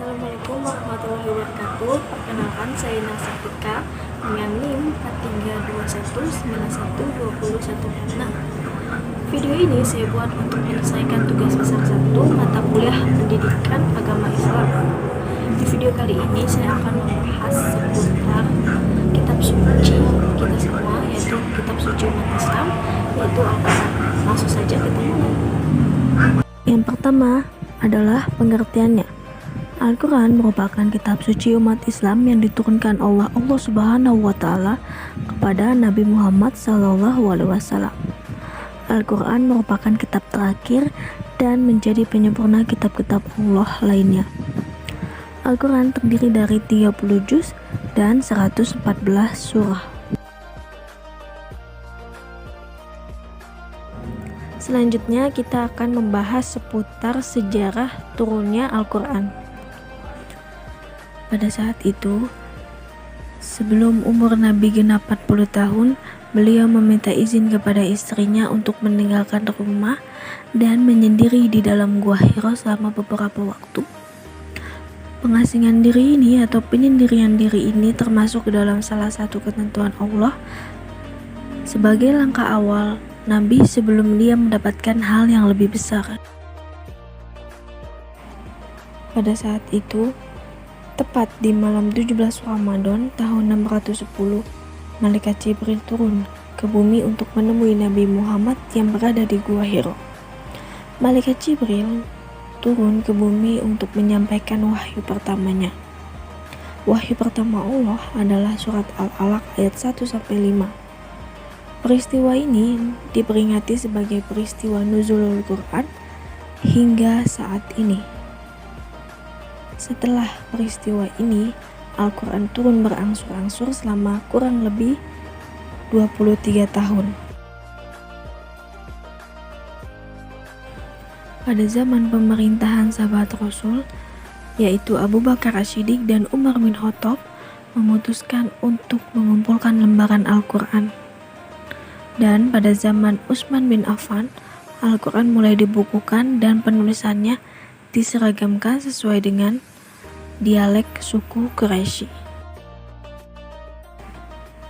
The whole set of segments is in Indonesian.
Assalamualaikum warahmatullahi wabarakatuh. Perkenalkan, saya Nasafika dengan NIM 4321912016. Video ini saya buat untuk menyelesaikan tugas besar 1 mata kuliah pendidikan agama Islam. Di video kali ini saya akan membahas seputar kitab suci kita semua, yaitu kitab suci umat Islam, yaitu Al-Quran. Langsung saja kita mulai. Yang pertama adalah pengertiannya. Al-Quran merupakan kitab suci umat Islam yang diturunkan Allah Subhanahu wa Ta'ala kepada Nabi Muhammad SAW. Al-Quran merupakan kitab terakhir dan menjadi penyempurna kitab-kitab Allah lainnya. Al-Quran terdiri dari 30 juz dan 114 surah. Selanjutnya kita akan membahas seputar sejarah turunnya Al-Quran. Pada saat itu, sebelum umur Nabi genap 40 tahun, beliau meminta izin kepada istrinya untuk meninggalkan rumah dan menyendiri di dalam gua Hira selama beberapa waktu. Pengasingan diri ini atau penyendirian diri ini termasuk ke dalam salah satu ketentuan Allah sebagai langkah awal Nabi sebelum dia mendapatkan hal yang lebih besar. Pada saat itu, tepat di malam 17 Ramadan tahun 610, Malaikat Jibril turun ke bumi untuk menemui Nabi Muhammad yang berada di Gua Hira. Malaikat Jibril turun ke bumi untuk menyampaikan wahyu pertamanya. Wahyu pertama Allah adalah surat Al-Alaq ayat 1-5. Peristiwa ini diperingati sebagai peristiwa nuzulul Quran hingga saat ini. Setelah peristiwa ini, Al-Quran turun berangsur-angsur selama kurang lebih 23 tahun. Pada zaman pemerintahan sahabat Rasul, yaitu Abu Bakar As-Siddiq dan Umar bin Khattab, memutuskan untuk mengumpulkan lembaran Al-Quran. Dan pada zaman Utsman bin Affan, Al-Quran mulai dibukukan dan penulisannya diseragamkan sesuai dengan dialek suku Quraisy.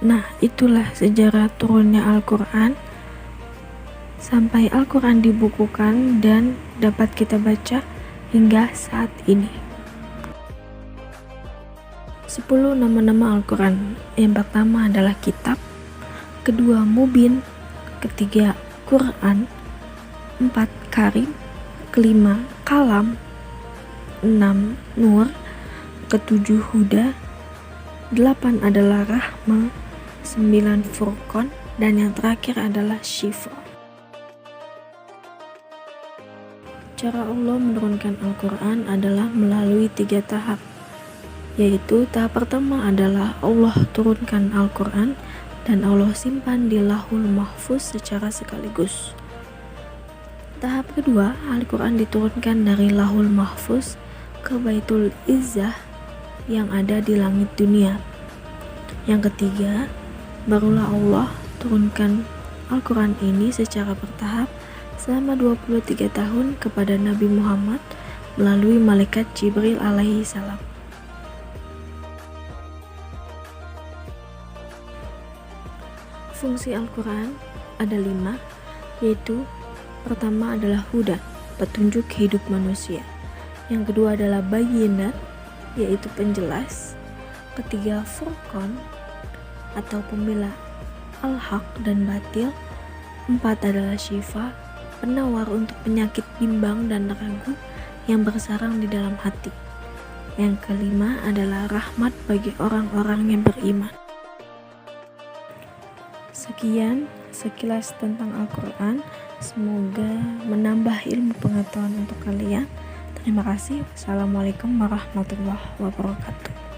Nah, itulah sejarah turunnya Al-Quran sampai Al-Quran dibukukan dan dapat kita baca hingga saat ini. 10 nama-nama Al-Quran. Yang pertama adalah kitab, kedua Mubin, ketiga Quran, 4 Karim, kelima Kalam, 6 Nur, ketujuh Huda, 8 adalah Rahmah, 9 Furqan, dan yang terakhir adalah Syifa. Cara Allah menurunkan Al-Quran adalah melalui 3 tahap, yaitu tahap pertama adalah Allah turunkan Al-Quran dan Allah simpan di Lauhul Mahfuz secara sekaligus. Tahap kedua, Al-Quran diturunkan dari Lauhul Mahfuz ke Baitul Izzah yang ada di langit dunia. Yang ketiga, barulah Allah turunkan Al-Quran ini secara bertahap selama 23 tahun kepada Nabi Muhammad melalui Malaikat Jibril alaihi salam. Fungsi Al-Quran ada 5, yaitu pertama adalah huda, petunjuk hidup manusia. Yang kedua adalah bayyinat, yaitu penjelas. Ketiga furqan atau pemilah al-haq dan batil. 4 adalah syifa, penawar untuk penyakit bimbang dan ragu yang bersarang di dalam hati. Yang kelima adalah rahmat bagi orang-orang yang beriman. Sekian sekilas tentang Al-Quran. Semoga menambah ilmu pengetahuan untuk kalian. Terima kasih. Wassalamualaikum warahmatullahi wabarakatuh.